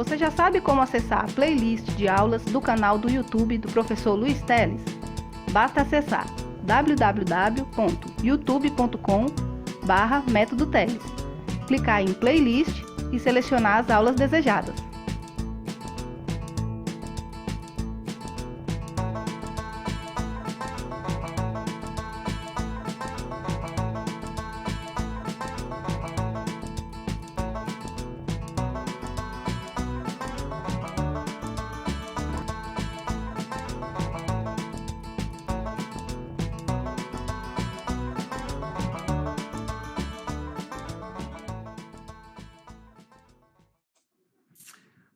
Você já sabe como acessar a playlist de aulas do canal do YouTube do professor Luiz Teles? Basta acessar www.youtube.com/método Teles, clicar em playlist e selecionar as aulas desejadas.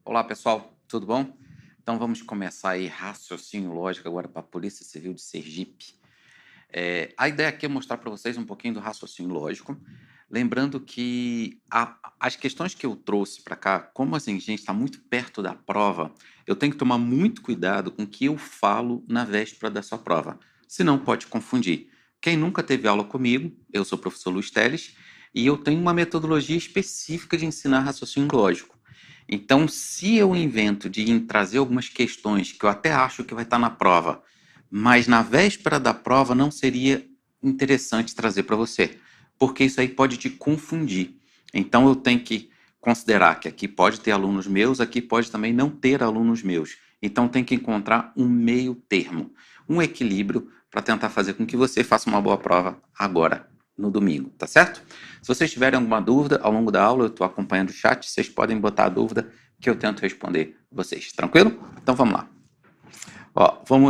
Olá pessoal, tudo bom? Então vamos começar aí raciocínio lógico agora para a Polícia Civil de Sergipe. A ideia aqui é mostrar para vocês um pouquinho do raciocínio lógico, lembrando que as questões que eu trouxe para cá, como assim, a gente está muito perto da prova, eu tenho que tomar muito cuidado com o que eu falo na véspera da sua prova, senão pode confundir. Quem nunca teve aula comigo, eu sou o professor Luiz Teles e eu tenho uma metodologia específica de ensinar raciocínio lógico. Então, se eu invento de trazer algumas questões que eu até acho que vai estar na prova, mas na véspera da prova não seria interessante trazer para você, porque isso aí pode te confundir. Então, eu tenho que considerar que aqui pode ter alunos meus, aqui pode também não ter alunos meus. Então, tem que encontrar um meio termo, um equilíbrio para tentar fazer com que você faça uma boa prova agora, no domingo, tá certo? Se vocês tiverem alguma dúvida ao longo da aula, eu estou acompanhando o chat, vocês podem botar a dúvida que eu tento responder vocês, tranquilo? Então vamos lá.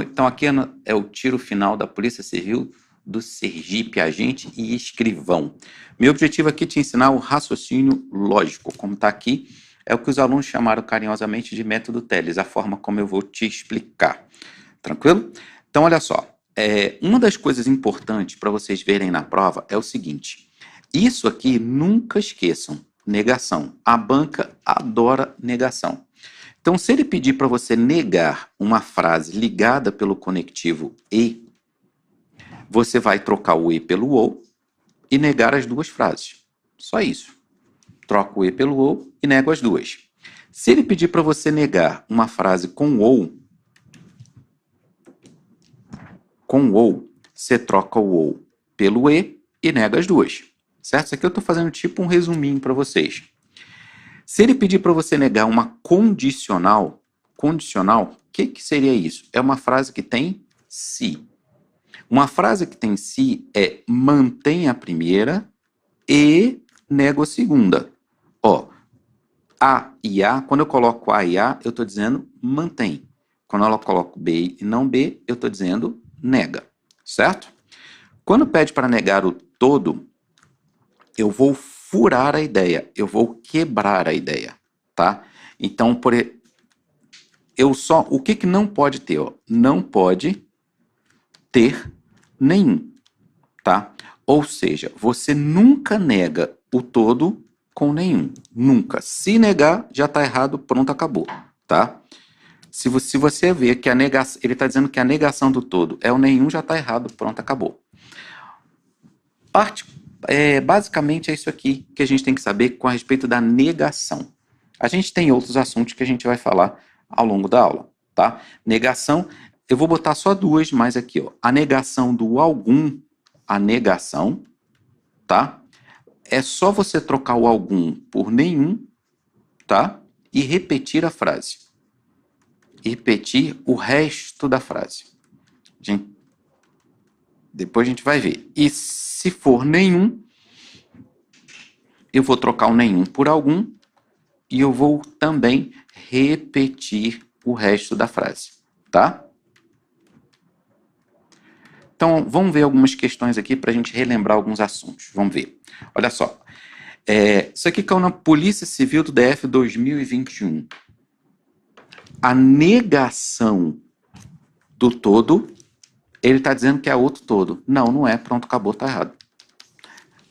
Então aqui é o tiro final da Polícia Civil do Sergipe, agente e escrivão. Meu objetivo aqui é te ensinar o raciocínio lógico, como está aqui, é o que os alunos chamaram carinhosamente de método Teles, a forma como eu vou te explicar, tranquilo? Então olha só. Uma das coisas importantes para vocês verem na prova é o seguinte, isso aqui nunca esqueçam, negação. A banca adora negação. Então, se ele pedir para você negar uma frase ligada pelo conectivo e, você vai trocar o e pelo ou e negar as duas frases. Só isso. Troca o e pelo ou e nego as duas. Se ele pedir para você negar uma frase com ou, você troca o ou pelo e nega as duas, certo? Isso aqui eu estou fazendo tipo um resuminho para vocês. Se ele pedir para você negar uma condicional, o que seria isso? É uma frase que tem se. Uma frase que tem se é mantém a primeira e nego a segunda. A e A, quando eu coloco A e A, eu estou dizendo mantém. Quando eu coloco B e não B, eu estou dizendo nega, certo? Quando pede para negar o todo, eu vou furar a ideia, eu vou quebrar a ideia, tá? Então, o que não pode ter? Não pode ter nenhum, tá? Ou seja, você nunca nega o todo com nenhum, nunca. Se negar, já está errado, pronto, acabou, tá? Se você ver que ele está dizendo que a negação do todo é o nenhum, já está errado, pronto, acabou. Basicamente é isso aqui que a gente tem que saber com a respeito da negação. A gente tem outros assuntos que a gente vai falar ao longo da aula, tá? Negação, eu vou botar só duas mais aqui, ó. A negação do algum, a negação, tá? É só você trocar o algum por nenhum, tá? E repetir a frase. Repetir o resto da frase. Depois a gente vai ver. E se for nenhum, eu vou trocar o nenhum por algum e eu vou também repetir o resto da frase, tá? Então, vamos ver algumas questões aqui para a gente relembrar alguns assuntos. Vamos ver. Olha só. Isso aqui caiu na Polícia Civil do DF 2021. A negação do todo, ele está dizendo que é outro todo. Não, não é. Pronto, acabou, está errado.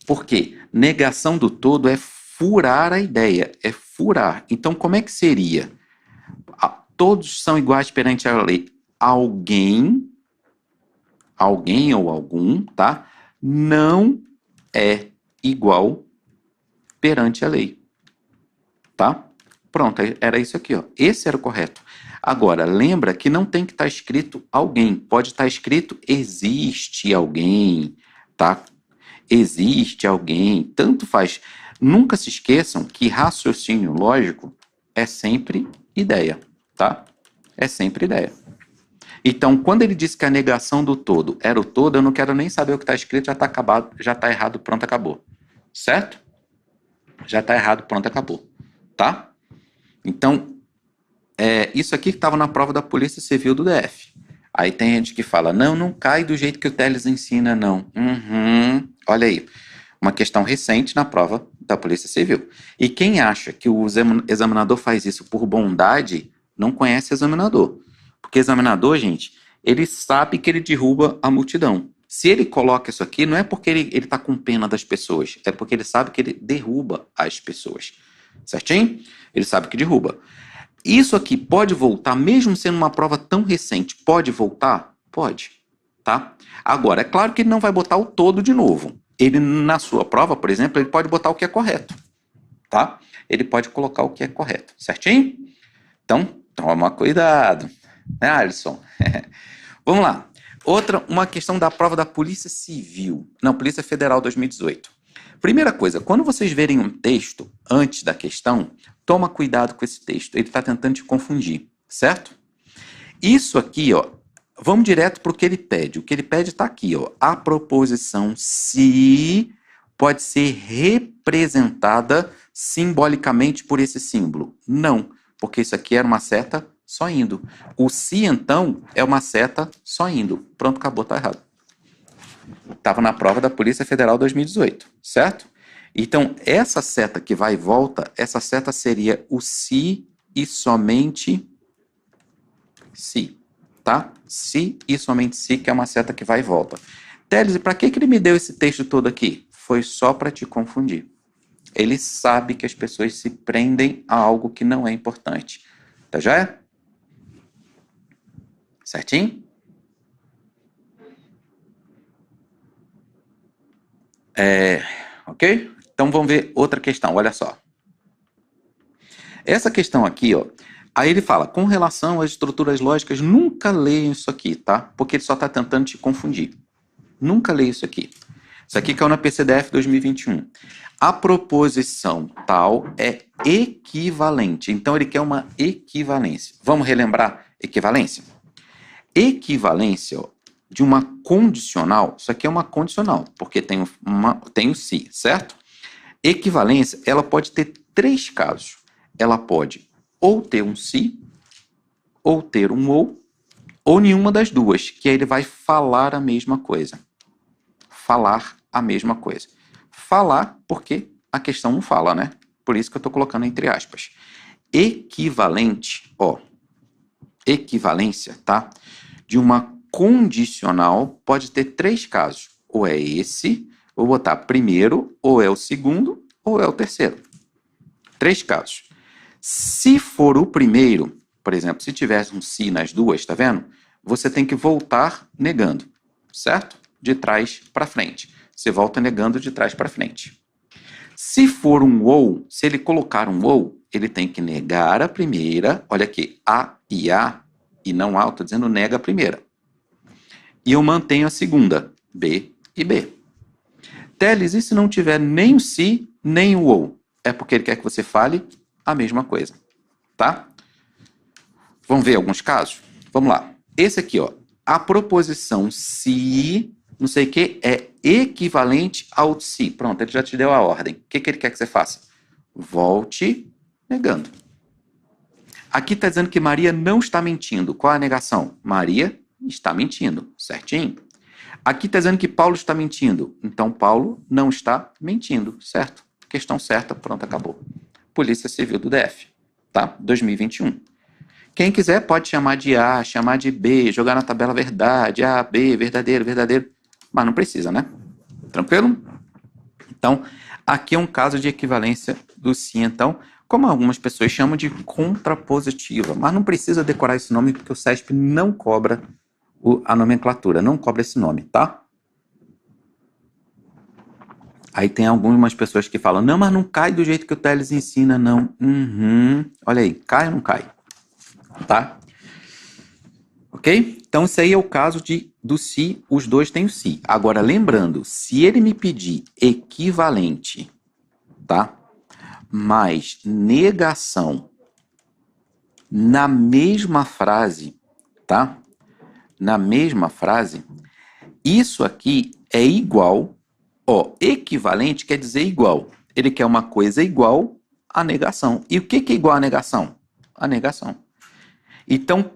Por quê? Negação do todo é furar a ideia, é furar. Então, como é que seria? Todos são iguais perante a lei. Alguém ou algum, tá? Não é igual perante a lei, tá? Pronto, era isso aqui, ó. Esse era o correto. Agora, lembra que não tem que estar escrito alguém. Pode estar escrito existe alguém, tá? Existe alguém. Tanto faz. Nunca se esqueçam que raciocínio lógico é sempre ideia, tá? É sempre ideia. Então, quando ele disse que a negação do todo era o todo, eu não quero nem saber o que está escrito, já está acabado, já está errado, pronto, acabou. Certo? Já está errado, pronto, acabou. Tá? Então, isso aqui que estava na prova da Polícia Civil do DF. Aí tem gente que fala, não cai do jeito que o Teles ensina, não. Olha aí, uma questão recente na prova da Polícia Civil. E quem acha que o examinador faz isso por bondade, não conhece o examinador. Porque o examinador, gente, ele sabe que ele derruba a multidão. Se ele coloca isso aqui, não é porque ele está com pena das pessoas, é porque ele sabe que ele derruba as pessoas. Certinho? Ele sabe que derruba. Isso aqui pode voltar, mesmo sendo uma prova tão recente, pode voltar? Pode, tá? Agora, é claro que ele não vai botar o todo de novo. Ele, na sua prova, por exemplo, ele pode botar o que é correto, tá? Ele pode colocar o que é correto, certinho? Então, toma cuidado, né, Alisson? Vamos lá. Uma questão da prova da Polícia Civil, não, Polícia Federal 2018. Primeira coisa, quando vocês verem um texto antes da questão, toma cuidado com esse texto, ele está tentando te confundir, certo? Isso aqui, ó, vamos direto para o que ele pede. O que ele pede está aqui, ó. A proposição se pode ser representada simbolicamente por esse símbolo. Não, porque isso aqui era uma seta só indo. O se, então, é uma seta só indo. Pronto, acabou, tá errado. Estava na prova da Polícia Federal 2018, certo? Então, essa seta que vai e volta, essa seta seria o se e somente se, tá? Se e somente se, que é uma seta que vai e volta. Teles, para que ele me deu esse texto todo aqui? Foi só para te confundir. Ele sabe que as pessoas se prendem a algo que não é importante. Tá já? Certinho? Ok? Então vamos ver outra questão, olha só. Essa questão aqui, ó, aí ele fala, com relação às estruturas lógicas, nunca leiam isso aqui, tá? Porque ele só está tentando te confundir. Nunca leia isso aqui. Isso aqui caiu na PCDF 2021. A proposição tal é equivalente. Então ele quer uma equivalência. Vamos relembrar equivalência? Equivalência, ó, de uma condicional, isso aqui é uma condicional, porque tem o se, certo? Equivalência, ela pode ter três casos. Ela pode ou ter um se, ou ter um ou nenhuma das duas, que aí ele vai falar a mesma coisa. Falar a mesma coisa. Falar porque a questão não fala, né? Por isso que eu estou colocando entre aspas. Equivalente, ó, equivalência, tá? De uma condicional pode ter três casos. Ou é esse, vou botar primeiro, ou é o segundo, ou é o terceiro. Três casos. Se for o primeiro, por exemplo, se tivesse um se nas duas, tá vendo? Você tem que voltar negando, certo? De trás para frente. Você volta negando de trás para frente. Se for um ou, se ele colocar um ou, ele tem que negar a primeira. Olha aqui, a e não a, eu estou dizendo nega a primeira. E eu mantenho a segunda, B e B. Teles, e se não tiver nem o se, nem o ou? É porque ele quer que você fale a mesma coisa, tá? Vamos ver alguns casos? Vamos lá. Esse aqui, ó, a proposição se, não sei o que, é equivalente ao se. Pronto, ele já te deu a ordem. O que ele quer que você faça? Volte negando. Aqui está dizendo que Maria não está mentindo. Qual é a negação? Maria está mentindo, certinho? Aqui está dizendo que Paulo está mentindo. Então, Paulo não está mentindo, certo? Questão certa, pronto, acabou. Polícia Civil do DF, tá? 2021. Quem quiser pode chamar de A, chamar de B, jogar na tabela verdade, A, B, verdadeiro, verdadeiro. Mas não precisa, né? Tranquilo? Então, aqui é um caso de equivalência do sim, então, como algumas pessoas chamam de contrapositiva, mas não precisa decorar esse nome porque o CESP não cobra a nomenclatura, não cobra esse nome, tá? Aí tem algumas pessoas que falam, não, mas não cai do jeito que o Teles ensina, não. Olha aí, cai ou não cai? Tá? Ok? Então, isso aí é o caso do se, os dois têm o se. Agora, lembrando, se ele me pedir equivalente, tá? Mais negação na mesma frase, tá? Na mesma frase, isso aqui é igual, ó, equivalente quer dizer igual. Ele quer uma coisa igual à negação. E o que é igual à negação? A negação. Então,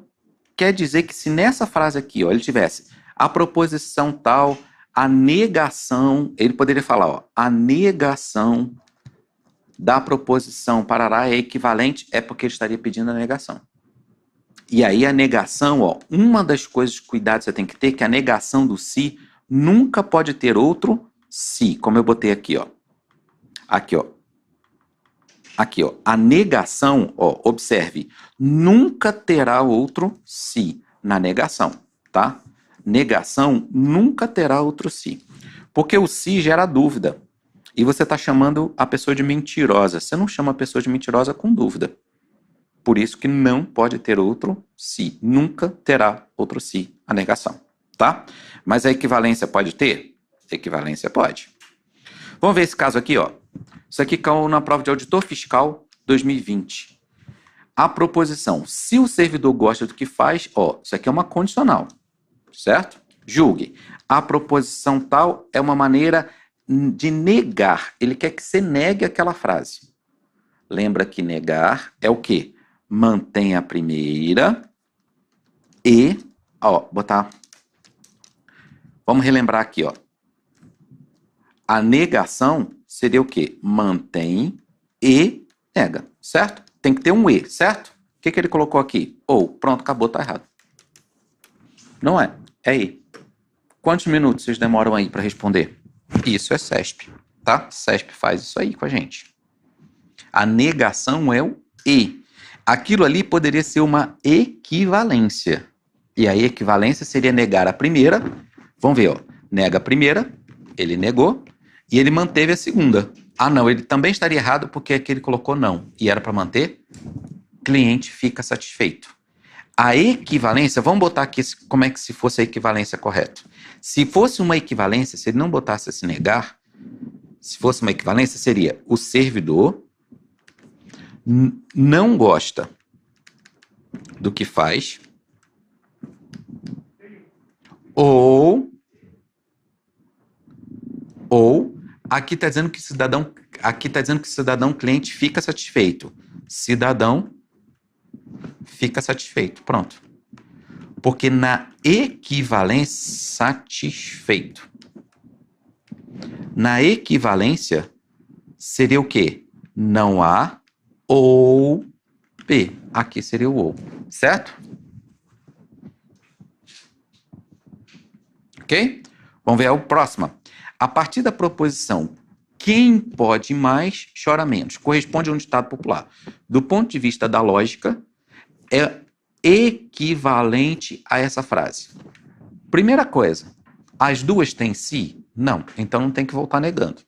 quer dizer que se nessa frase aqui, ó, ele tivesse a proposição tal, a negação, ele poderia falar, ó, a negação da proposição parará é equivalente, é porque ele estaria pedindo a negação. E aí a negação, ó, uma das coisas, cuidado que você tem que ter, que a negação do se nunca pode ter outro se, como eu botei aqui, ó. Aqui, ó. Aqui, ó. A negação, ó, observe, nunca terá outro se na negação, tá? Negação nunca terá outro se. Porque o se gera dúvida. E você está chamando a pessoa de mentirosa. Você não chama a pessoa de mentirosa com dúvida. Por isso que não pode ter outro se. Nunca terá outro se a negação, tá? Mas a equivalência pode ter? Equivalência pode. Vamos ver esse caso aqui, ó. Isso aqui caiu na prova de auditor fiscal 2020. A proposição, se o servidor gosta do que faz, ó, isso aqui é uma condicional, certo? Julgue. A proposição tal é uma maneira de negar. Ele quer que você negue aquela frase. Lembra que negar é o quê? Mantém a primeira e, ó, botar. Vamos relembrar aqui, ó. A negação seria o quê? Mantém e nega, certo? Tem que ter um e, certo? O que ele colocou aqui? Ou, pronto, acabou, tá errado. Não é, é e. Quantos minutos vocês demoram aí para responder? Isso é CESP, tá? CESP faz isso aí com a gente. A negação é o e. Aquilo ali poderia ser uma equivalência. E a equivalência seria negar a primeira. Vamos ver, ó. Nega a primeira, ele negou, e ele manteve a segunda. Ah, não, ele também estaria errado porque aqui ele colocou não. E era para manter? Cliente fica satisfeito. A equivalência, vamos botar aqui como é que se fosse a equivalência correta. Se fosse uma equivalência, se ele não botasse esse negar, se fosse uma equivalência, seria o servidor não gosta do que faz ou aqui está dizendo que cidadão cliente fica satisfeito. Cidadão fica satisfeito. Pronto. Porque na equivalência, satisfeito. Na equivalência, seria o quê? Não há ou P. Aqui seria o ou. Certo? Ok? Vamos ver o próximo. A partir da proposição quem pode mais, chora menos. Corresponde a um ditado popular. Do ponto de vista da lógica, é equivalente a essa frase. Primeira coisa, as duas têm se? Não. Então não tem que voltar negando.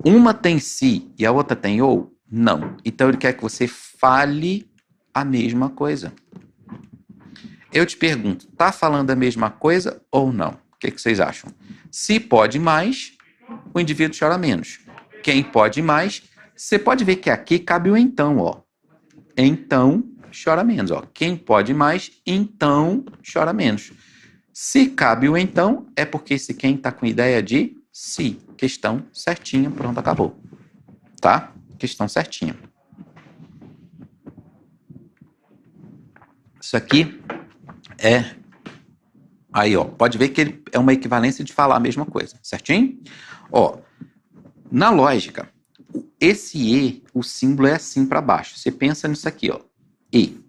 Uma tem se e a outra tem ou? Não. Então ele quer que você fale a mesma coisa. Eu te pergunto, tá falando a mesma coisa ou não? O que vocês acham? Se pode mais, o indivíduo chora menos. Quem pode mais, você pode ver que aqui cabe o então, ó. Então, chora menos, ó. Quem pode mais, então, chora menos. Se cabe o então, é porque esse quem está com ideia de se. Questão certinha, pronto, acabou. Tá? Questão certinha. Isso aqui é... Aí, ó, pode ver que ele é uma equivalência de falar a mesma coisa, certinho? Ó, na lógica, esse e, o símbolo é assim para baixo. Você pensa nisso aqui, ó. E.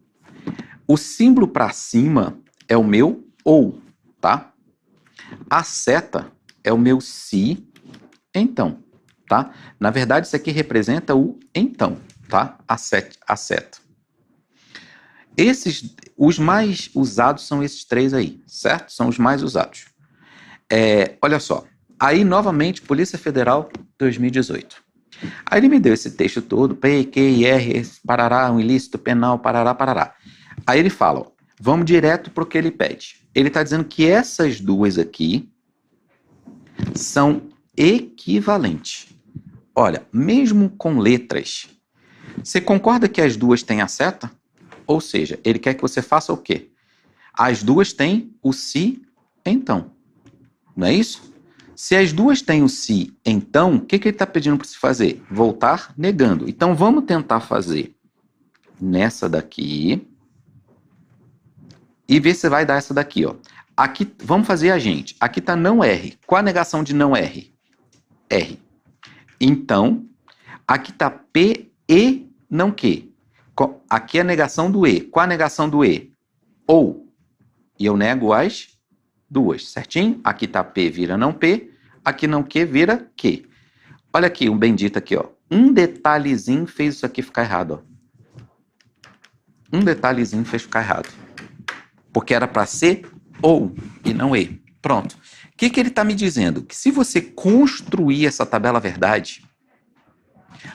O símbolo para cima é o meu ou, tá? A seta é o meu se, então, tá? Na verdade, isso aqui representa o então, tá? A seta. Os mais usados são esses três aí, certo? São os mais usados. Olha só, Aí, novamente, Polícia Federal, 2018. Aí ele me deu esse texto todo, P, Q, R, parará, um ilícito penal, parará, parará. Aí ele fala, ó, vamos direto para o que ele pede. Ele está dizendo que essas duas aqui são equivalentes. Olha, mesmo com letras, você concorda que as duas têm a seta? Ou seja, ele quer que você faça o quê? As duas têm o se, então. Não é isso? Se as duas têm o se, então, o que ele está pedindo para você fazer? Voltar negando. Então, vamos tentar fazer nessa daqui e ver se vai dar essa daqui, ó. Aqui, vamos fazer a gente. Aqui está não R. Qual a negação de não R? R. Então, aqui está P e não Q. Aqui é a negação do E. Qual a negação do E? Ou. E eu nego as duas, certinho? Aqui está P, vira não P. Aqui não Q, vira Q. Olha aqui, um bendito aqui, ó. Um detalhezinho fez isso aqui ficar errado, ó. Um detalhezinho fez ficar errado. Porque era para ser ou e não E. Pronto. O que ele está me dizendo? Que se você construir essa tabela verdade,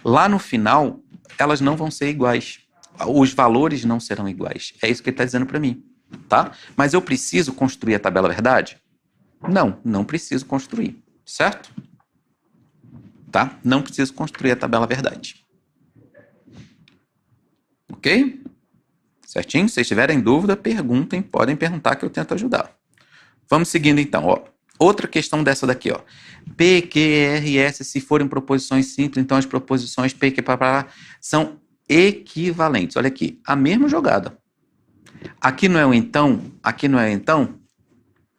lá no final, elas não vão ser iguais. Os valores não serão iguais. É isso que ele está dizendo para mim. Tá? Mas eu preciso construir a tabela verdade? Não, não preciso construir. Certo? Tá? Não preciso construir a tabela verdade. Ok? Certinho? Se vocês tiverem dúvida, perguntem. Podem perguntar que eu tento ajudar. Vamos seguindo então, ó. Outra questão dessa daqui, ó. P, Q, R, S, se forem proposições simples, então as proposições P, Q, são equivalentes. Olha aqui, a mesma jogada. Aqui não é o então, aqui não é o então.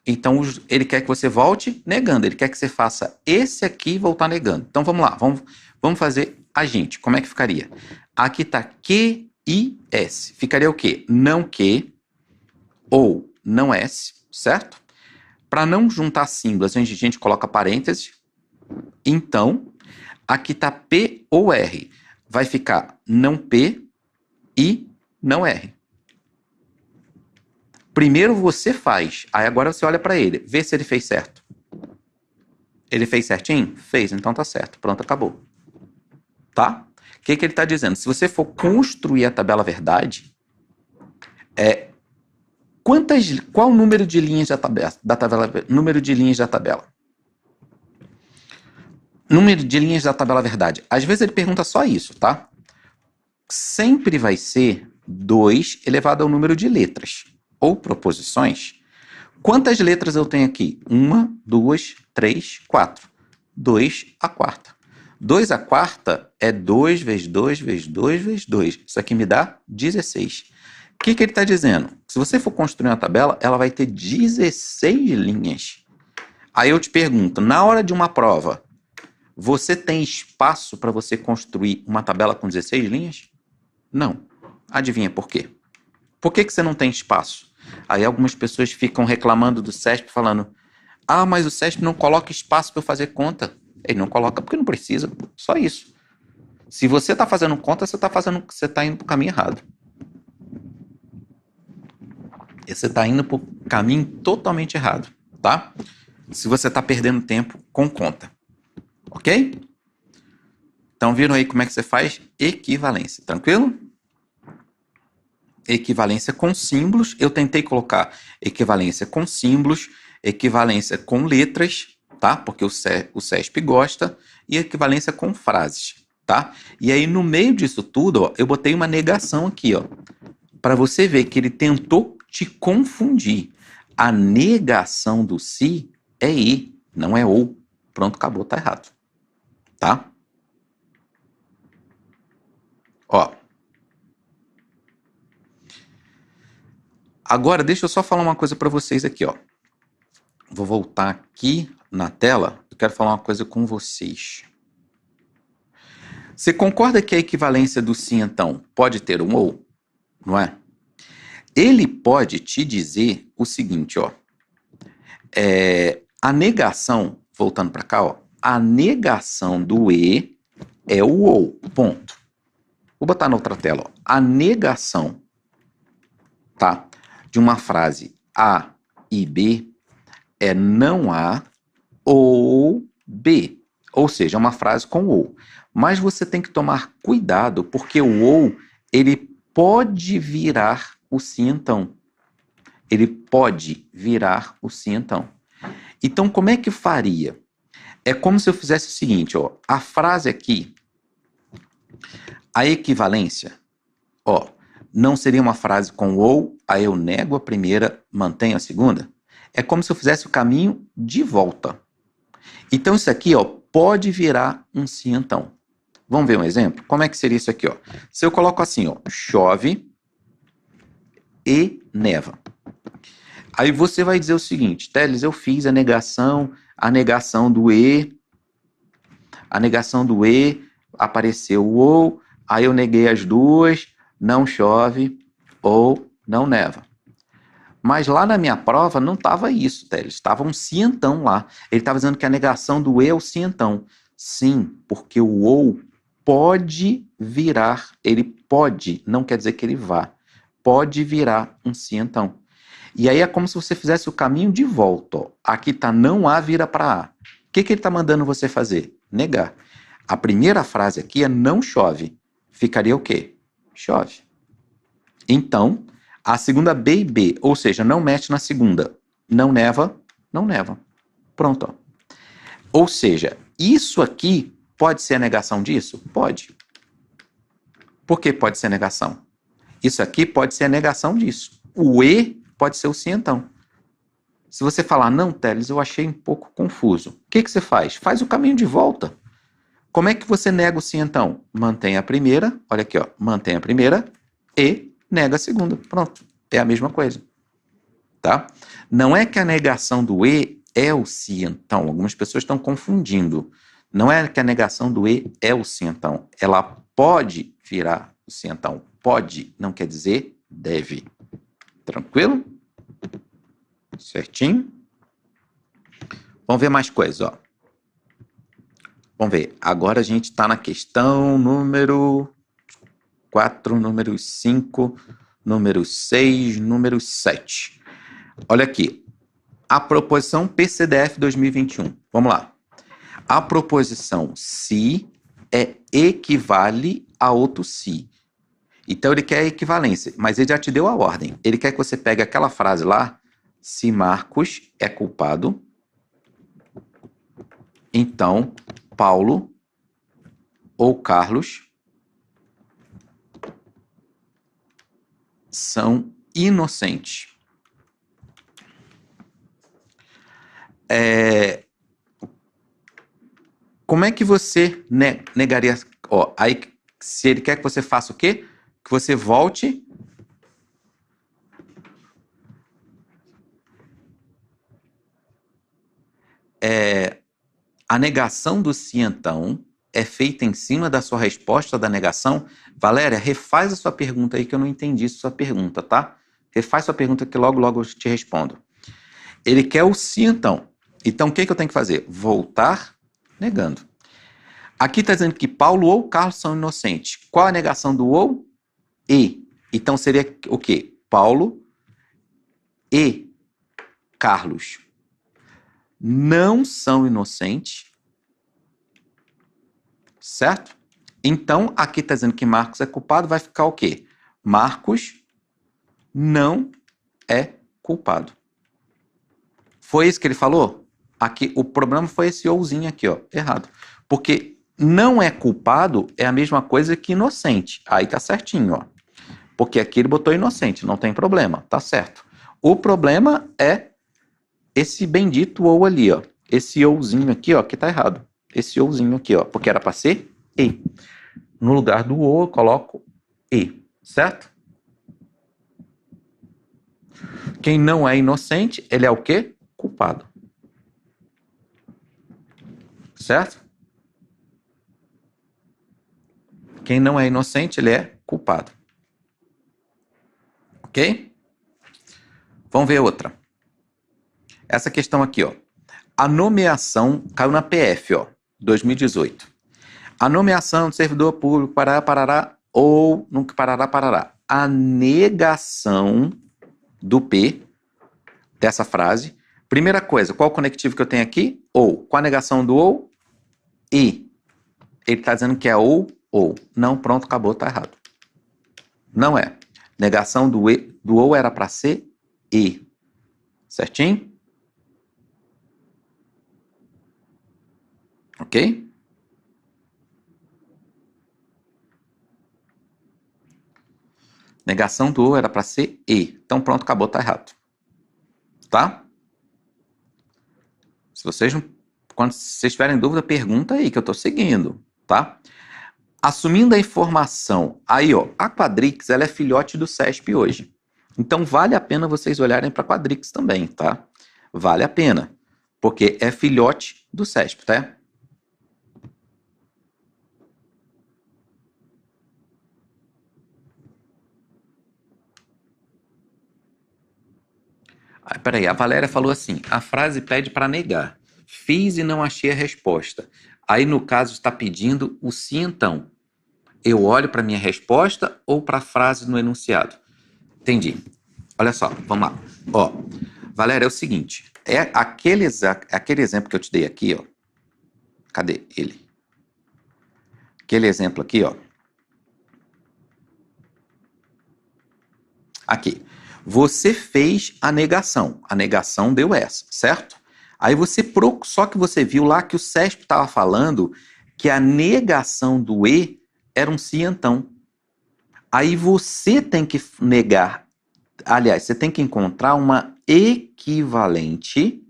Então ele quer que você volte negando. Ele quer que você faça esse aqui e voltar negando. Então vamos lá, vamos fazer a gente. Como é que ficaria? Aqui está Q e S. Ficaria o quê? Não Q ou não S, certo? Para não juntar símbolos, a gente coloca parênteses. Então, aqui está P ou R. Vai ficar não P e não R. Primeiro você faz, aí agora você olha para ele, vê se ele fez certo. Ele fez certinho? Fez, então tá certo. Pronto, acabou. Tá? O que ele está dizendo? Se você for construir a tabela verdade, qual o número de linhas da tabela? Número de linhas da tabela. Número de linhas da tabela verdade. Às vezes ele pergunta só isso, tá? Sempre vai ser 2 elevado ao número de letras ou proposições. Quantas letras eu tenho aqui? 1, 2, 3, 4. 2 a quarta. 2 a quarta é 2 vezes 2 vezes 2 vezes 2. Isso aqui me dá 16. O que ele está dizendo? Se você for construir uma tabela, ela vai ter 16 linhas. Aí eu te pergunto, na hora de uma prova, você tem espaço para você construir uma tabela com 16 linhas? Não. Adivinha por quê? Por que você não tem espaço? Aí algumas pessoas ficam reclamando do CESP, falando, mas o CESP não coloca espaço para eu fazer conta. Ele não coloca porque não precisa, só isso. Se você está fazendo conta, você está indo para o caminho errado. Você está indo para o caminho totalmente errado, tá? Se você está perdendo tempo com conta. Ok? Então, viram aí como é que você faz equivalência, tranquilo? Equivalência com símbolos. Eu tentei colocar equivalência com símbolos, equivalência com letras, tá? Porque o CESP gosta, e equivalência com frases, tá? E aí, no meio disso tudo, ó, eu botei uma negação aqui, ó, para você ver que ele tentou te confundir. A negação do se é e, não é ou. Pronto, acabou, tá errado. Tá? Ó. Agora, deixa eu só falar uma coisa para vocês aqui, ó. Vou voltar aqui na tela. Eu quero falar uma coisa com vocês. Você concorda que a equivalência do se, então, pode ter um ou? Não é? Ele pode te dizer o seguinte, ó. A negação, voltando para cá, ó. A negação do e é o ou, ponto. Vou botar na outra tela, ó. A negação, de uma frase A e B é não A ou B. Ou seja, é uma frase com ou. Mas você tem que tomar cuidado, porque o ou, ele pode virar o sim então. Ele pode virar o sim então. Então, como é que faria? É como se eu fizesse o seguinte, ó. A frase aqui, a equivalência, ó, não seria uma frase com ou, aí eu nego a primeira, mantenho a segunda? É como se eu fizesse o caminho de volta. Então, isso aqui, ó, pode virar um sim então. Vamos ver um exemplo? Como é que seria isso aqui, ó? Se eu coloco assim, ó, chove e neva. Aí você vai dizer o seguinte, Teles, eu fiz a negação do e, apareceu o ou, aí eu neguei as duas, não chove ou não neva. Mas lá na minha prova não estava isso, Teles, estava um sim então lá. Ele estava dizendo que a negação do e é o sim então. Sim, porque o ou pode virar, ele pode, não quer dizer que ele vá, pode virar um sim então. E aí é como se você fizesse o caminho de volta. Ó. Aqui está não há, vira para A. O que ele está mandando você fazer? Negar. A primeira frase aqui é não chove. Ficaria o quê? Chove. Então, a segunda B e B, ou seja, não mexe na segunda. Não neva, não neva. Pronto. Ó. Ou seja, isso aqui pode ser a negação disso? Pode. Por que pode ser a negação? Isso aqui pode ser a negação disso. O E pode ser o sim então. Se você falar, não, Teles, eu achei um pouco confuso. O que você faz? Faz o caminho de volta. Como é que você nega o sim então? Mantém a primeira, olha aqui, ó, mantém a primeira e nega a segunda. Pronto, é a mesma coisa. Tá? Não é que a negação do E é o sim então. Algumas pessoas estão confundindo. Não é que a negação do E é o sim então. Ela pode virar o sim então. Pode, não quer dizer deve. Tranquilo? Certinho? Vamos ver mais coisas, ó. Vamos ver. Agora a gente está na questão número 4, número 5, número 6, número 7. Olha aqui. A proposição PCDF 2021. Vamos lá. A proposição se equivale a outro se. Então ele quer a equivalência, mas ele já te deu a ordem. Ele quer que você pegue aquela frase lá, se Marcos é culpado, então Paulo ou Carlos são inocentes. Como é que você negaria? Ó, aí, se ele quer que você faça o quê? Que você volte a negação do sim então é feita em cima da sua resposta da negação. Valéria, refaz a sua pergunta aí que eu não entendi sua pergunta, tá? Refaz sua pergunta que logo eu te respondo. Ele quer o sim então. Então o que eu tenho que fazer? Voltar negando. Aqui está dizendo que Paulo ou Carlos são inocentes. Qual a negação do ou? E. Então seria o quê? Paulo e Carlos não são inocentes, certo? Então, aqui está dizendo que Marcos é culpado, vai ficar o quê? Marcos não é culpado. Foi isso que ele falou? Aqui, o problema foi esse ouzinho aqui, ó, errado. Porque não é culpado é a mesma coisa que inocente. Aí tá certinho, ó. Porque aqui ele botou inocente, não tem problema, tá certo. O problema é esse bendito ou ali, ó. Esse ouzinho aqui, ó, que tá errado. Esse ouzinho aqui, ó, porque era para ser e. No lugar do ou eu coloco e, certo? Quem não é inocente, ele é o quê? Culpado. Certo? Quem não é inocente, ele é culpado. Ok? Vamos ver outra. Essa questão aqui, ó. A nomeação caiu na PF, ó, 2018. A nomeação de servidor público, parará, ou nunca parará. A negação do P, dessa frase, Primeira coisa, qual o conectivo que eu tenho aqui? Ou. Com a negação do ou, e. Ele está dizendo que é ou. Não, pronto, acabou, tá errado. Não é. Negação do ou era para ser e. Certinho? Ok? Negação do ou era para ser e. Então pronto, acabou, tá errado. Tá? Se vocês não... Quando vocês tiverem dúvida, pergunta aí que eu tô seguindo, tá? Assumindo a informação, aí ó, a Quadrix, ela é filhote do CESP hoje. Então vale a pena vocês olharem para a Quadrix também, tá? Vale a pena, porque é filhote do CESP, tá? Peraí, a Valéria falou assim, a frase pede para negar. Fiz e não achei a resposta. Aí, no caso, está pedindo o sim, então. Eu olho para minha resposta ou para a frase no enunciado? Entendi. Olha só, vamos lá. Ó, Valéria, é o seguinte. É aquele exemplo que eu te dei aqui, ó. Cadê ele? Aquele exemplo aqui, ó. Aqui. Você fez a negação. A negação deu essa, certo? Aí você... Só que você viu lá que o CESP estava falando que a negação do e era um sim, então. Aí você tem que negar... Aliás, você tem que encontrar uma equivalente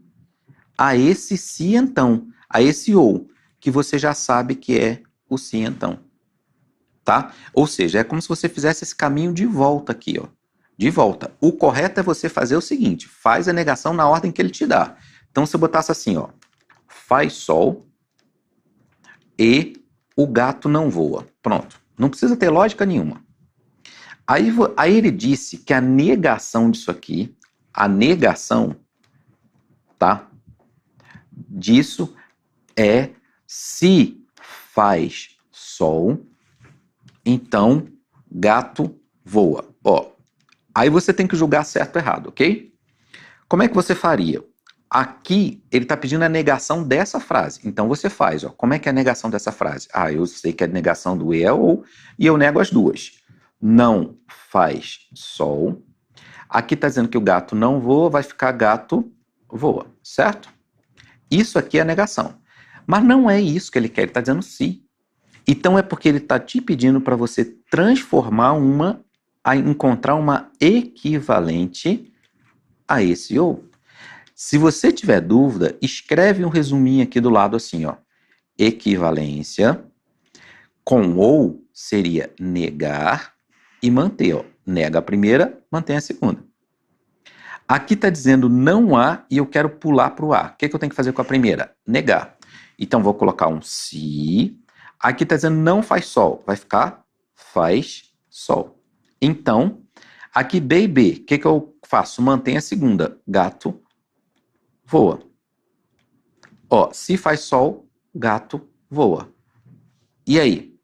a esse sim, então. A esse ou, que você já sabe que é o sim, então. Tá? Ou seja, é como se você fizesse esse caminho de volta aqui, ó. De volta. O correto é você fazer o seguinte, faz a negação na ordem que ele te dá. Então, se eu botasse assim, ó, faz sol e o gato não voa. Pronto. Não precisa ter lógica nenhuma. Aí ele disse que a negação disso aqui, a negação, tá? Disso é se faz sol, então gato voa. Ó. Aí você tem que julgar certo ou errado, ok? Como é que você faria? Aqui, ele está pedindo a negação dessa frase. Então, você faz, ó. Como é que é a negação dessa frase? Ah, eu sei que a negação do e é ou, e eu nego as duas. Não faz sol. Aqui está dizendo que o gato não voa, vai ficar gato voa, certo? Isso aqui é a negação. Mas não é isso que ele quer, ele está dizendo sim. Então, é porque ele está te pedindo para você transformar encontrar uma equivalente a esse ou. Se você tiver dúvida, escreve um resuminho aqui do lado assim, ó. Equivalência com ou seria negar e manter, ó. Nega a primeira, mantém a segunda. Aqui está dizendo não há e eu quero pular para o a. O que eu tenho que fazer com a primeira? Negar. Então, vou colocar um se. Aqui está dizendo não faz sol. Vai ficar faz sol. Então, aqui B e B, o que eu faço? Mantém a segunda. Gato voa. Ó, se faz sol, gato voa. E aí?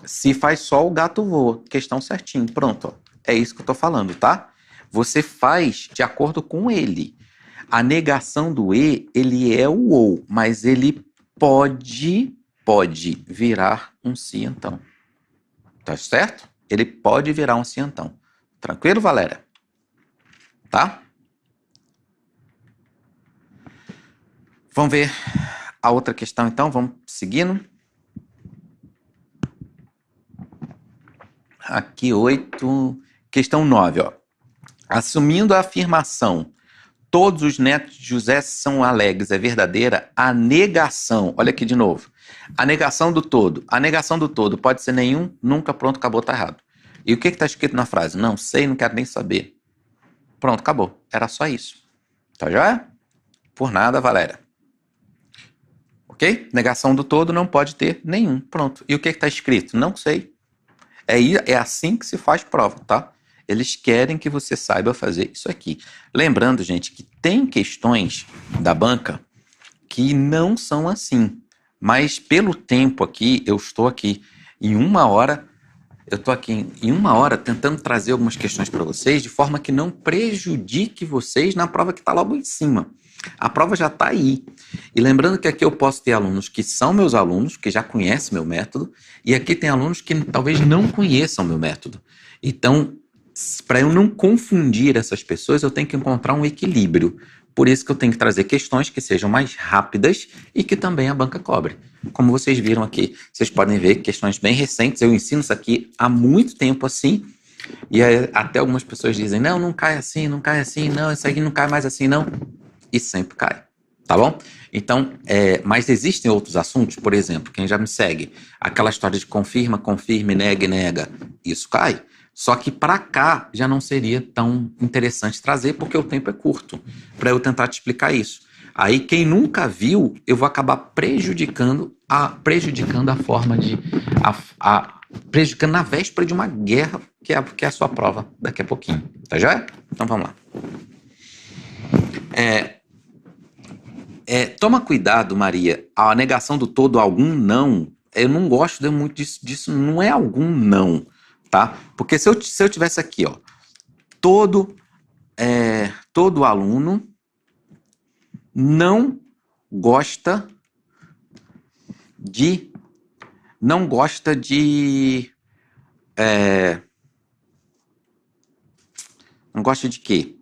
Se faz sol, gato voa. Questão certinho. Pronto, ó. É isso que eu tô falando, tá? Você faz de acordo com ele. A negação do e, ele é o ou, mas ele pode virar um sim, então. Tá certo? Ele pode virar um sim, então. Tranquilo, Valéria? Tá? Vamos ver a outra questão, então. Vamos seguindo. Aqui, 8. Questão 9, ó. Assumindo a afirmação, todos os netos de José são alegres, é verdadeira? A negação, olha aqui de novo. A negação do todo. A negação do todo pode ser nenhum, nunca, pronto, acabou, tá errado. E o que está escrito na frase? Não sei, não quero nem saber. Pronto, acabou. Era só isso. Tá já? Por nada, Valéria. Ok? Negação do todo não pode ter nenhum. Pronto. E o que está escrito? Não sei. É assim que se faz prova, tá? Eles querem que você saiba fazer isso aqui. Lembrando, gente, que tem questões da banca que não são assim. Mas pelo tempo aqui, eu estou aqui em 1 hora, eu estou aqui em 1 hora tentando trazer algumas questões para vocês de forma que não prejudique vocês na prova que está logo em cima. A prova já está aí. E lembrando que aqui eu posso ter alunos que são meus alunos, que já conhecem meu método, e aqui tem alunos que talvez não conheçam meu método. Então, para eu não confundir essas pessoas, eu tenho que encontrar um equilíbrio. Por isso que eu tenho que trazer questões que sejam mais rápidas e que também a banca cobre. Como vocês viram aqui, vocês podem ver questões bem recentes. Eu ensino isso aqui há muito tempo assim, e até algumas pessoas dizem, não cai assim, não cai assim, não, isso aqui não cai mais assim, não. E sempre cai, tá bom? Então, mas existem outros assuntos, por exemplo, quem já me segue, aquela história de confirma, confirme, nega, nega, isso cai. Só que para cá já não seria tão interessante trazer, porque o tempo é curto, para eu tentar te explicar isso. Aí quem nunca viu, eu vou acabar prejudicando a forma de... prejudicando na véspera de uma guerra, que é a sua prova daqui a pouquinho. Tá joia? Então vamos lá. Toma cuidado, Maria, a negação do todo, algum não, eu não gosto muito disso não é algum não, tá? Porque se eu tivesse aqui, ó, todo aluno não gosta de quê?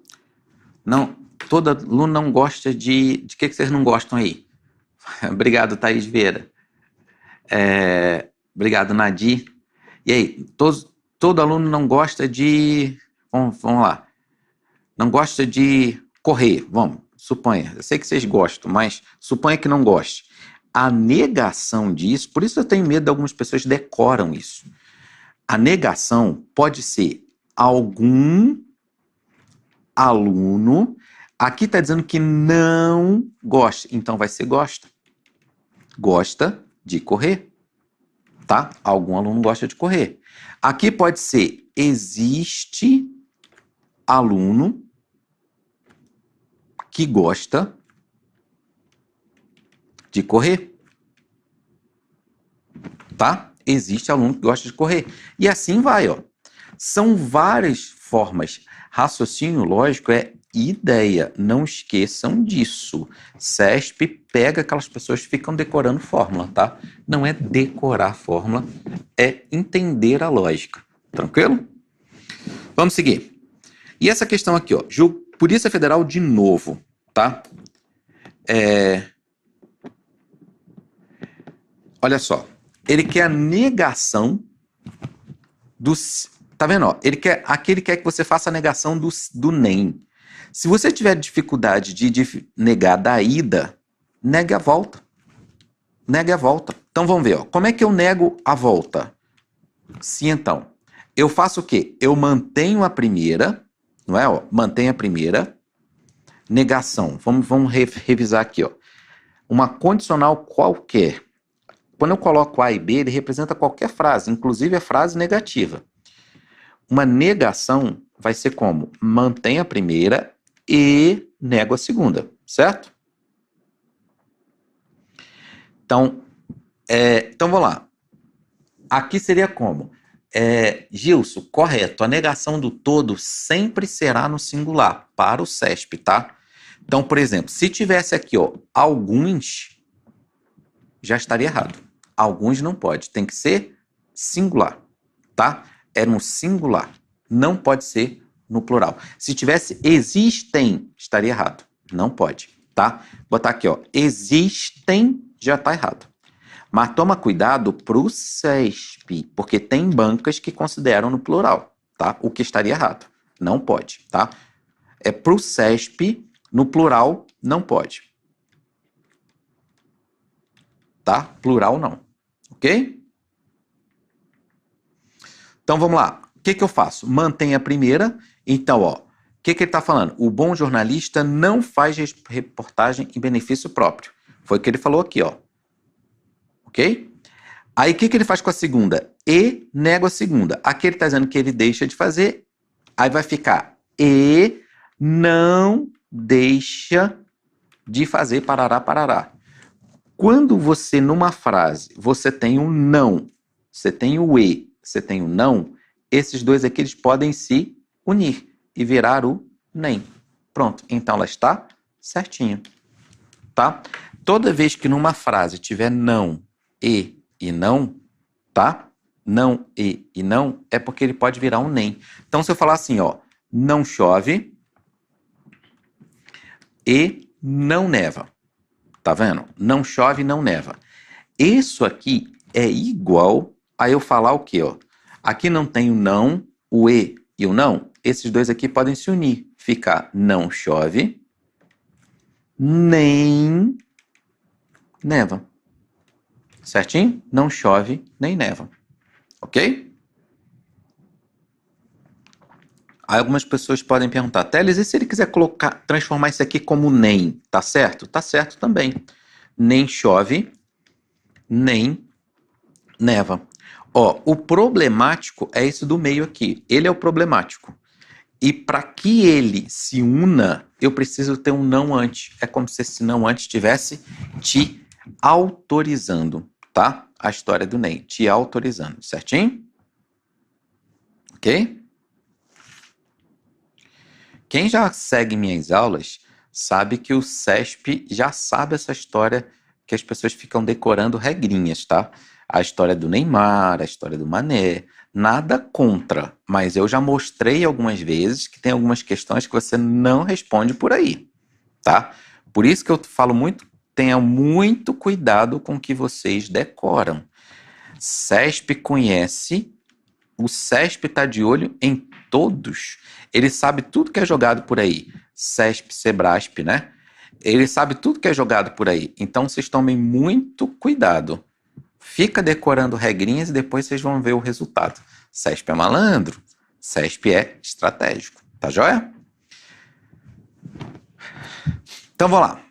Não, todo aluno não gosta de que vocês não gostam aí? Obrigado, Thaís Vieira. Obrigado, Nadir. E aí, todo aluno não gosta de... Vamos lá. Não gosta de correr. Vamos, suponha. Eu sei que vocês gostam, mas suponha que não goste. A negação disso... Por isso eu tenho medo de algumas pessoas decoram isso. A negação pode ser algum aluno... Aqui está dizendo que não gosta. Então vai ser gosta. Gosta de correr. Tá? Algum aluno gosta de correr. Aqui pode ser existe aluno que gosta de correr. Tá? Existe aluno que gosta de correr. E assim vai, ó. São várias formas. Raciocínio lógico é ideia. Não esqueçam disso. CESP pega aquelas pessoas que ficam decorando fórmula, tá? Não é decorar fórmula, é entender a lógica. Tranquilo? Vamos seguir. E essa questão aqui, ó. Polícia Federal de novo, tá? Olha só. Ele quer a negação dos... Tá vendo? Ó? Aqui ele quer que você faça a negação do NEM. Se você tiver dificuldade de negar da ida, negue a volta. Negue a volta. Então vamos ver, ó. Como é que eu nego a volta? Sim, então. Eu faço o quê? Eu mantenho a primeira, não é? Ó, mantenho a primeira. Negação. Vamos revisar aqui, ó. Uma condicional qualquer. Quando eu coloco A e B, ele representa qualquer frase, inclusive a frase negativa. Uma negação vai ser como? Mantém a primeira e nego a segunda, certo? Então vamos lá. Aqui seria como? Gilson, correto. A negação do todo sempre será no singular, para o CESP, tá? Então, por exemplo, se tivesse aqui, ó, alguns, já estaria errado. Alguns não pode, tem que ser singular, tá? É no singular, não pode ser no plural. Se tivesse existem, estaria errado. Não pode, tá? Botar aqui, ó, existem, já está errado. Mas toma cuidado pro CESP, porque tem bancas que consideram no plural, tá? O que estaria errado. Não pode, tá? É pro CESP, no plural, não pode. Tá? Plural não. Ok? Então vamos lá. O que eu faço? Mantenho a primeira. Então, ó, o que ele está falando? O bom jornalista não faz reportagem em benefício próprio. Foi o que ele falou aqui, ó. Ok? Aí o que ele faz com a segunda? E nego a segunda. Aqui ele está dizendo que ele deixa de fazer. Aí vai ficar e não deixa de fazer parará, parará. Quando você, numa frase, você tem um não, você tem o e, você tem o não, esses dois aqui eles podem se unir e virar o nem. Pronto, então ela está certinha, tá? Toda vez que numa frase tiver não e não, tá? Não e não, é porque ele pode virar um nem. Então, se eu falar assim, ó, não chove e não neva. Tá vendo? Não chove e não neva. Isso aqui é igual a eu falar o quê, ó? Aqui não tem o não, o e o não. Esses dois aqui podem se unir. Fica não chove, nem neva. Certinho? Não chove, nem neva. Ok? Aí algumas pessoas podem perguntar, Teles, e se ele quiser transformar isso aqui como nem? Tá certo? Tá certo também. Nem chove, nem neva. Ó, o problemático é esse do meio aqui. Ele é o problemático. E para que ele se una, eu preciso ter um não antes. É como se esse não antes estivesse te autorizando, tá? A história do nem, te autorizando, certinho? Ok? Quem já segue minhas aulas sabe que o CESP já sabe essa história que as pessoas ficam decorando regrinhas, tá? A história do Neymar, a história do Mané, nada contra, mas eu já mostrei algumas vezes que tem algumas questões que você não responde por aí, tá? Por isso que eu falo muito, tenha muito cuidado com o que vocês decoram. CESP conhece, o CESP está de olho em todos. Ele sabe tudo que é jogado por aí. CESP, SEBRASP, né? Ele sabe tudo que é jogado por aí. Então, vocês tomem muito cuidado. Fica decorando regrinhas e depois vocês vão ver o resultado. CESP é malandro, CESP é estratégico. Tá joia? Então, vamos lá.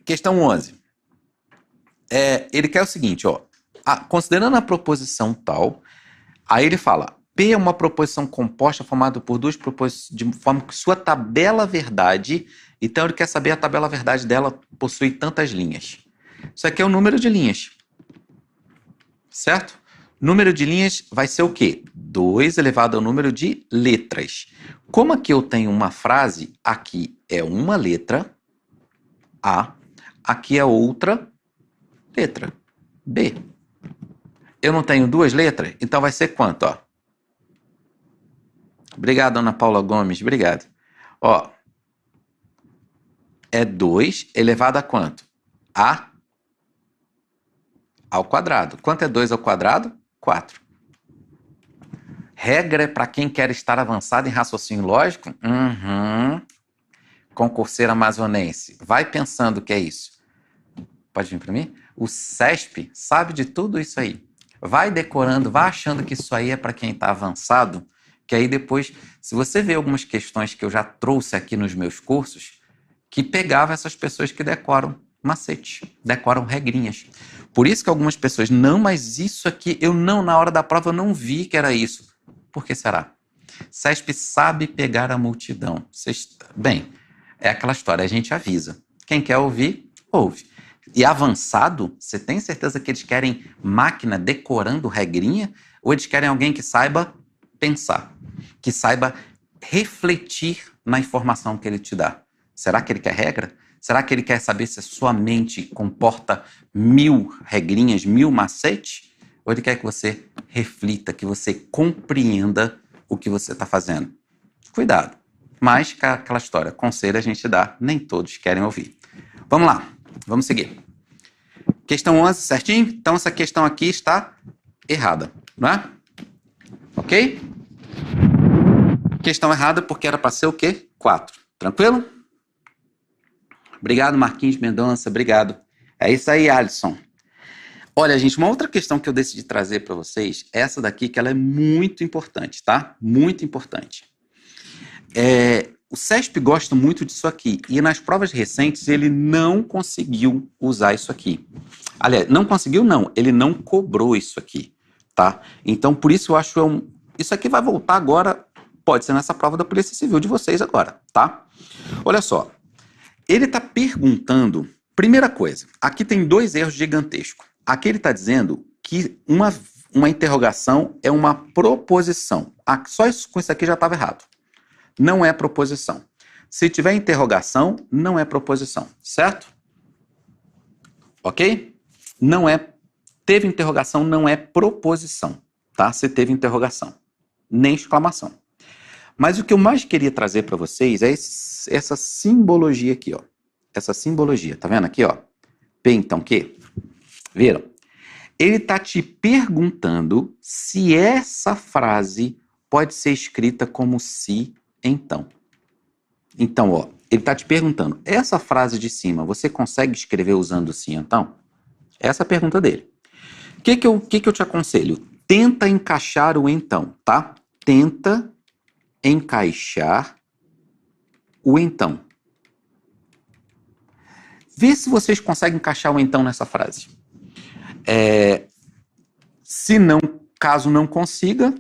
Questão 11. Ele quer o seguinte, ó. Considerando a proposição tal, aí ele fala, P é uma proposição composta formada por duas proposições de forma que sua tabela verdade, então ele quer saber a tabela verdade dela possui tantas linhas. Isso aqui é o número de linhas. Certo? Número de linhas vai ser o quê? 2 elevado ao número de letras. Como aqui eu tenho uma frase, aqui é uma letra, A, aqui é outra letra, B. Eu não tenho duas letras? Então vai ser quanto, ó? Obrigado, Ana Paula Gomes, obrigado. Ó, é 2 elevado a quanto? A ao quadrado. Quanto é 2 ao quadrado? 4. Regra é para quem quer estar avançado em raciocínio lógico? Concurseiro amazonense. Vai pensando o que é isso. Pode vir para mim? O CESP sabe de tudo isso aí. Vai decorando, vai achando que isso aí é para quem está avançado, que aí depois, se você vê algumas questões que eu já trouxe aqui nos meus cursos, que pegava essas pessoas que decoram macete, decoram regrinhas. Por isso que algumas pessoas, não, mas isso aqui, na hora da prova eu não vi que era isso. Por que será? CESP sabe pegar a multidão. Bem, é aquela história, a gente avisa. Quem quer ouvir, ouve. E avançado, você tem certeza que eles querem máquina decorando regrinha? Ou eles querem alguém que saiba pensar, que saiba refletir na informação que ele te dá? Será que ele quer regra? Será que ele quer saber se a sua mente comporta 1000 regrinhas, 1000 macetes? Ou ele quer que você reflita, que você compreenda o que você está fazendo? Cuidado. Mas aquela história, conselho a gente dá, nem todos querem ouvir. Vamos lá, vamos seguir. Questão 11, certinho? Então essa questão aqui está errada, não é? Ok? Questão errada porque era para ser o quê? 4. Tranquilo? Obrigado, Marquinhos Mendonça, obrigado. É isso aí, Alisson. Olha, gente, uma outra questão que eu decidi trazer para vocês, essa daqui, que ela é muito importante, tá? Muito importante. O CESP gosta muito disso aqui, e nas provas recentes ele não conseguiu usar isso aqui. Aliás, não conseguiu não, ele não cobrou isso aqui, tá? Então, por isso eu acho isso aqui vai voltar agora, pode ser nessa prova da Polícia Civil de vocês agora, tá? Olha só. Ele está perguntando, primeira coisa, aqui tem 2 erros gigantescos. Aqui ele está dizendo que uma interrogação é uma proposição. Ah, só isso, com isso aqui já estava errado. Não é proposição. Se tiver interrogação, não é proposição, certo? Ok? Não é. Teve interrogação, não é proposição, tá? Se teve interrogação, nem exclamação. Mas o que eu mais queria trazer para vocês é essa simbologia aqui, ó. Essa simbologia, tá vendo aqui, ó? P então Q. Viram? Ele tá te perguntando se essa frase pode ser escrita como se, então. Então, ó, ele tá te perguntando, essa frase de cima, você consegue escrever usando se, então? Essa é a pergunta dele. O que eu te aconselho? Tenta encaixar o então, tá? Tenta encaixar o então. Vê se vocês conseguem encaixar o então nessa frase. Se não, caso não consiga,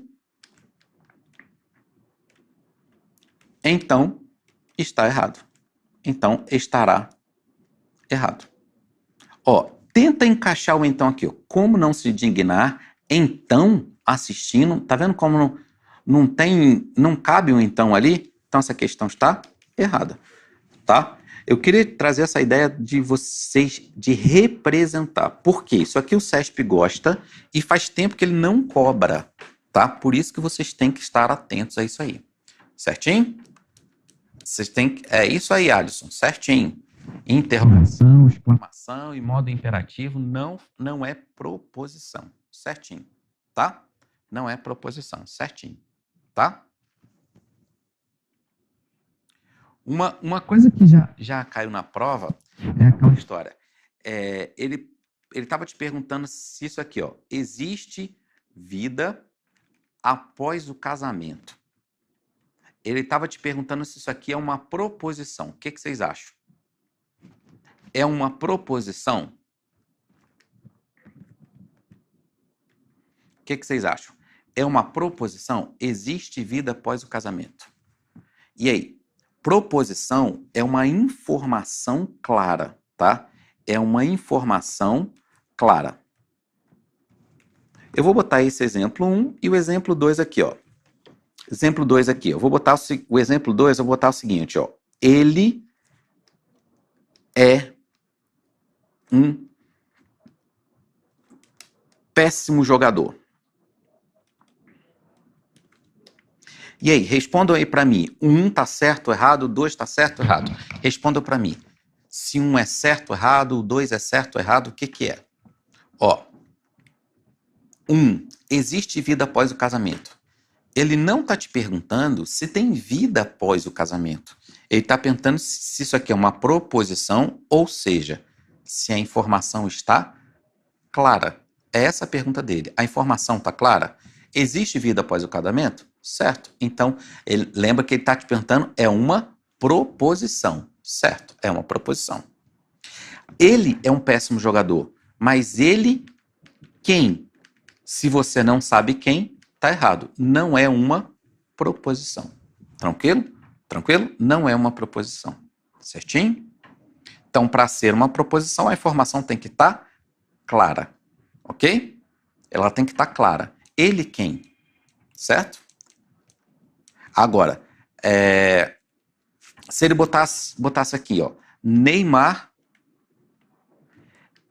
então está errado. Então estará errado. Ó, tenta encaixar o então aqui, ó. Como não se dignar, então assistindo, tá vendo como não cabe um então ali? Então essa questão está errada, tá? Eu queria trazer essa ideia de vocês de representar. Por quê? Isso aqui o CESP gosta e faz tempo que ele não cobra, tá? Por isso que vocês têm que estar atentos a isso aí. Certinho? Vocês têm que... É isso aí, Alisson. Certinho. Interrogação, exclamação e modo imperativo não é proposição. Certinho. Tá? Não é proposição. Certinho. Tá? Uma coisa que já caiu na prova é aquela história. Ele estava te perguntando se isso aqui, ó, existe vida após o casamento. Ele estava te perguntando se isso aqui é uma proposição. O que vocês acham? É uma proposição? O que vocês acham? É uma proposição? Existe vida após o casamento? E aí? Proposição é uma informação clara, tá? É uma informação clara. Eu vou botar esse exemplo 1 e o exemplo 2 aqui, ó. Exemplo 2 aqui, eu vou botar o exemplo 2, eu vou botar o seguinte, ó. Ele é um péssimo jogador. E aí, respondam aí para mim. 1 tá certo ou errado? 2 tá certo ou errado? Respondam para mim. Se 1 é certo ou errado, o 2 é certo ou errado, o que é? Ó. 1. Existe vida após o casamento. Ele não tá te perguntando se tem vida após o casamento. Ele tá perguntando se isso aqui é uma proposição, ou seja, se a informação está clara. É essa a pergunta dele. A informação tá clara? Existe vida após o casamento? Certo. Então, ele lembra que ele está te perguntando, é uma proposição. Certo, é uma proposição. Ele é um péssimo jogador, mas ele quem? Se você não sabe quem, tá errado. Não é uma proposição. Tranquilo? Tranquilo? Não é uma proposição. Certinho? Então, para ser uma proposição, a informação tem que estar clara. Ok? Ela tem que estar clara. Ele quem? Certo? Agora, se ele botasse aqui, ó, Neymar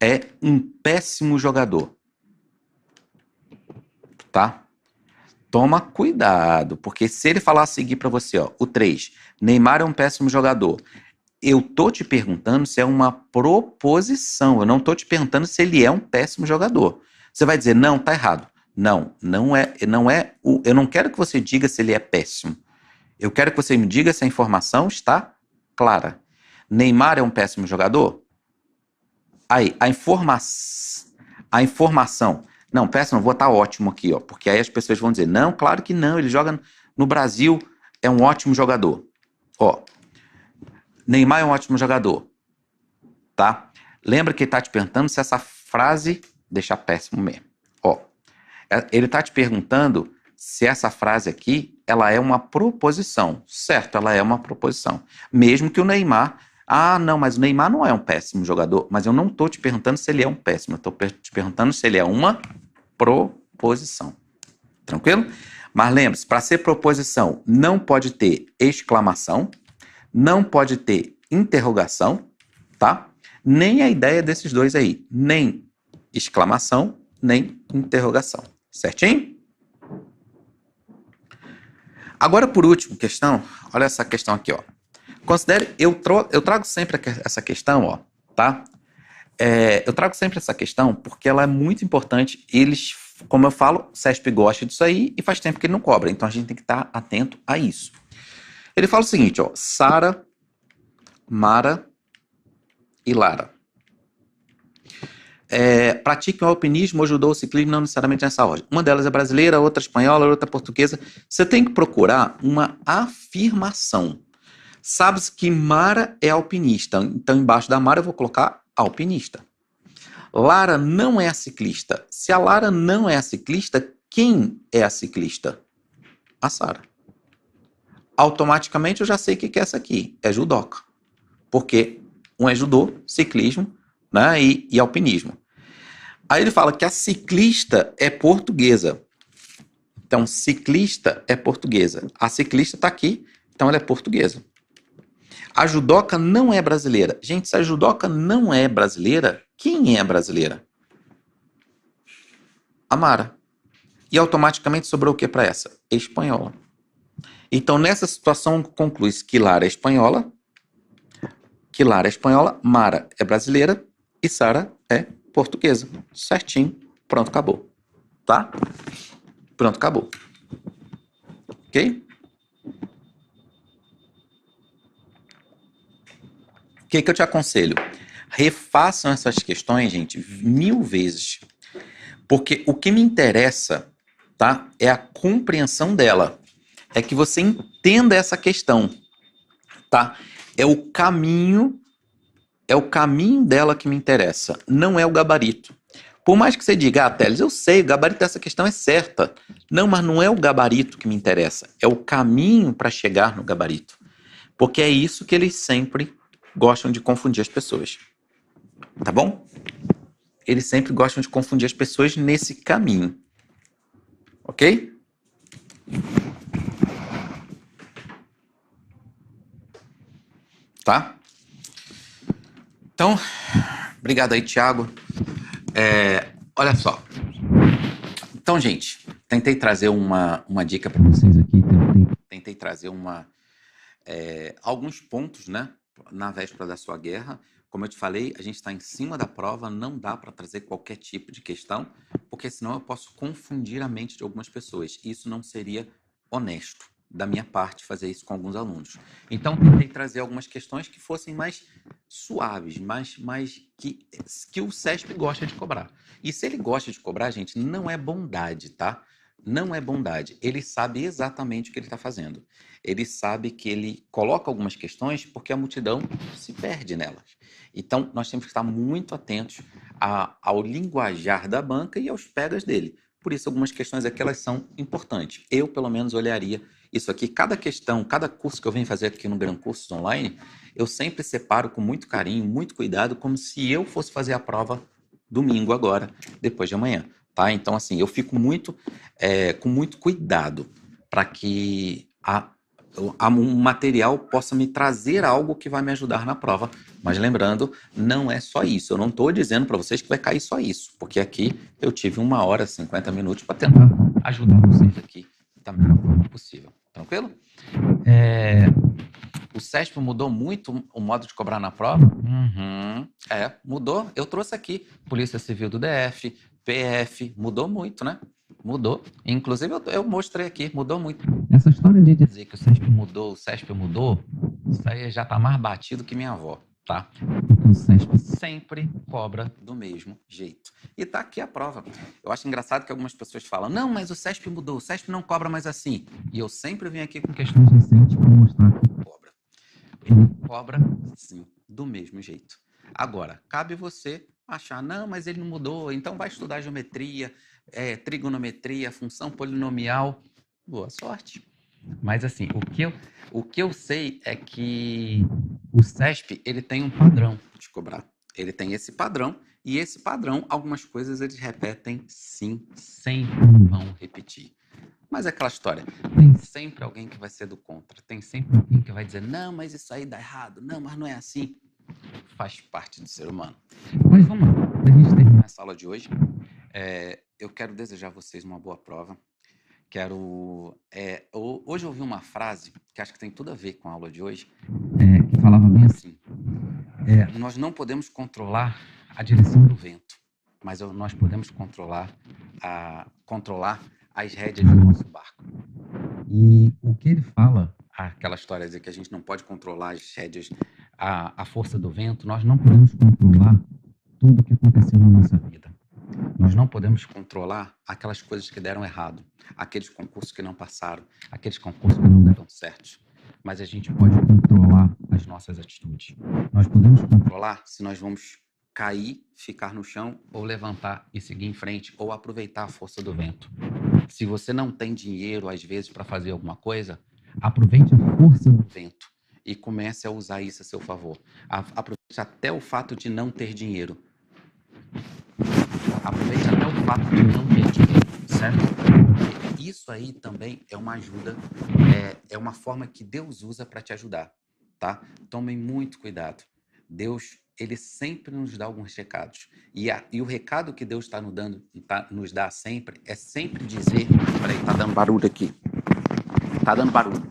é um péssimo jogador, tá? Toma cuidado, porque se ele falar a seguir para você, ó, o 3, Neymar é um péssimo jogador, eu tô te perguntando se é uma proposição, eu não tô te perguntando se ele é um péssimo jogador. Você vai dizer, não, tá errado. Não é, eu não quero que você diga se ele é péssimo. Eu quero que você me diga se a informação está clara. Neymar é um péssimo jogador? Aí, a informação. Não, péssimo, vou botar ótimo aqui, ó, porque aí as pessoas vão dizer, não, claro que não, ele joga no Brasil, é um ótimo jogador. Ó, Neymar é um ótimo jogador, tá? Lembra que ele está te perguntando se essa frase deixa péssimo mesmo. Ó, ele está te perguntando se essa frase aqui, ela é uma proposição. Certo, ela é uma proposição. Mesmo que o Neymar... Ah, não, mas o Neymar não é um péssimo jogador. Mas eu não estou te perguntando se ele é um péssimo. Eu estou te perguntando se ele é uma proposição. Tranquilo? Mas lembre-se, para ser proposição, não pode ter exclamação, não pode ter interrogação, tá? Nem a ideia desses dois aí, nem exclamação, nem interrogação. Certinho? Agora, por último, questão, olha essa questão aqui, ó. Considere, eu trago sempre essa questão, ó, tá? Eu trago sempre essa questão porque ela é muito importante. Eles, como eu falo, o CESP gosta disso aí e faz tempo que ele não cobra. Então a gente tem que estar atento a isso. Ele fala o seguinte, ó. Sara, Mara e Lara. Praticam o alpinismo ou judô ou ciclismo, não necessariamente nessa ordem. Uma delas é brasileira, outra espanhola, outra portuguesa. Você tem que procurar uma afirmação. Sabe-se que Mara é alpinista. Então, embaixo da Mara eu vou colocar alpinista. Lara não é a ciclista. Se a Lara não é a ciclista, quem é a ciclista? A Sara. Automaticamente eu já sei o que é essa aqui. É judoca. Porque um é judô, ciclismo, né, e alpinismo. Aí ele fala que a ciclista é portuguesa. Então, ciclista é portuguesa. A ciclista está aqui, então ela é portuguesa. A judoca não é brasileira. Gente, se a judoca não é brasileira, quem é brasileira? A Mara. E automaticamente sobrou o que para essa? Espanhola. Então, nessa situação, conclui-se que Lara é espanhola, Mara é brasileira e Sara é portuguesa. Certinho. Pronto, acabou. Tá? Pronto, acabou. Ok? O que eu te aconselho? Refaçam essas questões, gente, 1000 vezes. Porque o que me interessa, tá, é a compreensão dela. É que você entenda essa questão, tá? É o caminho dela que me interessa, não é o gabarito. Por mais que você diga, Teles, eu sei, o gabarito dessa questão é certa. Não, mas não é o gabarito que me interessa, é o caminho para chegar no gabarito. Porque é isso que eles sempre gostam de confundir as pessoas. Tá bom? Eles sempre gostam de confundir as pessoas nesse caminho. Ok? Tá? Então, obrigado aí, Thiago. Olha só. Então, gente, tentei trazer uma dica para vocês aqui. Tentei trazer alguns pontos, né, na véspera da sua guerra. Como eu te falei, a gente está em cima da prova, não dá para trazer qualquer tipo de questão, porque senão eu posso confundir a mente de algumas pessoas. Isso não seria honesto da minha parte fazer isso com alguns alunos. Então, tentei trazer algumas questões que fossem mais suaves, mais que o CESP gosta de cobrar. E se ele gosta de cobrar, gente, não é bondade, tá? Não é bondade. Ele sabe exatamente o que ele está fazendo. Ele sabe que ele coloca algumas questões porque a multidão se perde nelas. Então, nós temos que estar muito atentos ao linguajar da banca e aos pegas dele. Por isso, algumas questões aqui elas são importantes. Eu, pelo menos, olharia isso aqui. Cada questão, cada curso que eu venho fazer aqui no Gran Cursos Online, eu sempre separo com muito carinho, muito cuidado, como se eu fosse fazer a prova domingo agora, depois de amanhã. Tá? Então, assim, eu fico com muito cuidado para que um material possa me trazer algo que vai me ajudar na prova. Mas lembrando, não é só isso. Eu não estou dizendo para vocês que vai cair só isso, porque aqui eu tive 1 hora, 50 minutos para tentar ajudar vocês aqui da melhor forma possível. Tranquilo? O CESP mudou muito o modo de cobrar na prova? Mudou. Eu trouxe aqui Polícia Civil do DF, PF, mudou muito, né? Mudou. Inclusive, eu mostrei aqui, mudou muito. Essa história de dizer que o CESP mudou, isso aí já tá mais batido que minha avó, tá? Porque o CESP sempre cobra do mesmo jeito. E tá aqui a prova. Eu acho engraçado que algumas pessoas falam, não, mas o CESP mudou, o CESP não cobra mais assim. E eu sempre venho aqui com questões recentes para mostrar que cobra. Ele cobra, sim, do mesmo jeito. Agora, cabe você achar, não, mas ele não mudou, então vai estudar geometria, trigonometria, função polinomial. Boa sorte. Mas assim, o que eu sei é que o CESP ele tem um padrão de cobrar. Ele tem esse padrão E esse padrão, algumas coisas eles repetem sim, sempre vão repetir. Mas é aquela história, tem sempre alguém que vai ser do contra, tem sempre alguém que vai dizer, não, mas isso aí dá errado, não, mas não é assim. Faz parte do ser humano. Mas vamos lá, para a gente terminar essa aula de hoje, eu quero desejar a vocês uma boa prova. Hoje eu ouvi uma frase que acho que tem tudo a ver com a aula de hoje, que falava bem assim, nós não podemos controlar a direção do vento, mas nós podemos controlar as rédeas do nosso barco. E o que ele fala, aquela história de que a gente não pode controlar as rédeas, a força do vento, nós não podemos controlar tudo o que aconteceu na nossa vida. Nós não podemos controlar aquelas coisas que deram errado, aqueles concursos que não passaram, aqueles concursos que não deram certo. Mas a gente pode controlar as nossas atitudes. Nós podemos controlar se nós vamos cair, ficar no chão, ou levantar e seguir em frente, ou aproveitar a força do vento. Se você não tem dinheiro, às vezes, para fazer alguma coisa, aproveite a força do vento e comece a usar isso a seu favor. Aproveite até o fato de não ter dinheiro. Aproveite até o fato de não ter dinheiro, certo? Porque isso aí também é uma ajuda, é uma forma que Deus usa para te ajudar, tá? Tomem muito cuidado. Deus, ele sempre nos dá alguns recados. E o recado que Deus está nos dá sempre é sempre dizer... Peraí, tá dando barulho aqui. Tá dando barulho.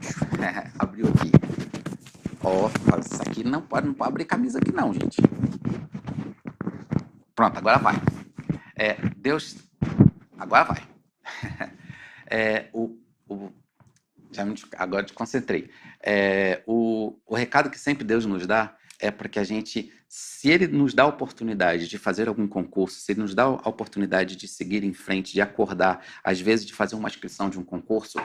Abriu aqui. Ó, isso aqui não pode abrir camisa aqui não, gente. Pronto, agora vai. Deus... Agora vai. Agora te concentrei. O recado que sempre Deus nos dá é para que a gente, se Ele nos dá a oportunidade de fazer algum concurso, se Ele nos dá a oportunidade de seguir em frente, de acordar, às vezes de fazer uma inscrição de um concurso,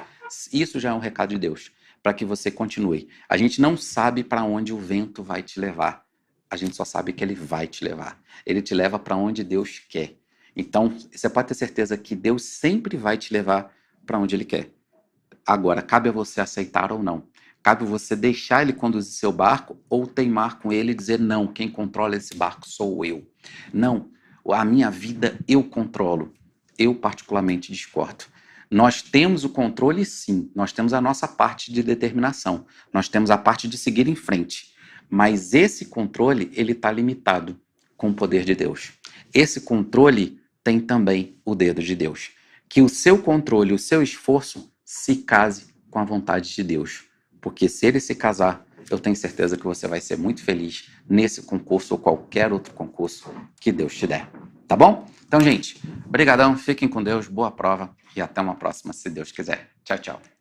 isso já é um recado de Deus, para que você continue. A gente não sabe para onde o vento vai te levar, a gente só sabe que ele vai te levar. Ele te leva para onde Deus quer. Então, você pode ter certeza que Deus sempre vai te levar para onde Ele quer. Agora, cabe a você aceitar ou não. Cabe você deixar ele conduzir seu barco ou teimar com ele e dizer, não, quem controla esse barco sou eu. Não, a minha vida eu controlo. Eu particularmente discordo. Nós temos o controle, sim. Nós temos a nossa parte de determinação. Nós temos a parte de seguir em frente. Mas esse controle, ele está limitado com o poder de Deus. Esse controle tem também o dedo de Deus. Que o seu controle, o seu esforço se case com a vontade de Deus. Porque se ele se casar, eu tenho certeza que você vai ser muito feliz nesse concurso ou qualquer outro concurso que Deus te der. Tá bom? Então, gente, brigadão, fiquem com Deus, boa prova e até uma próxima, se Deus quiser. Tchau, tchau.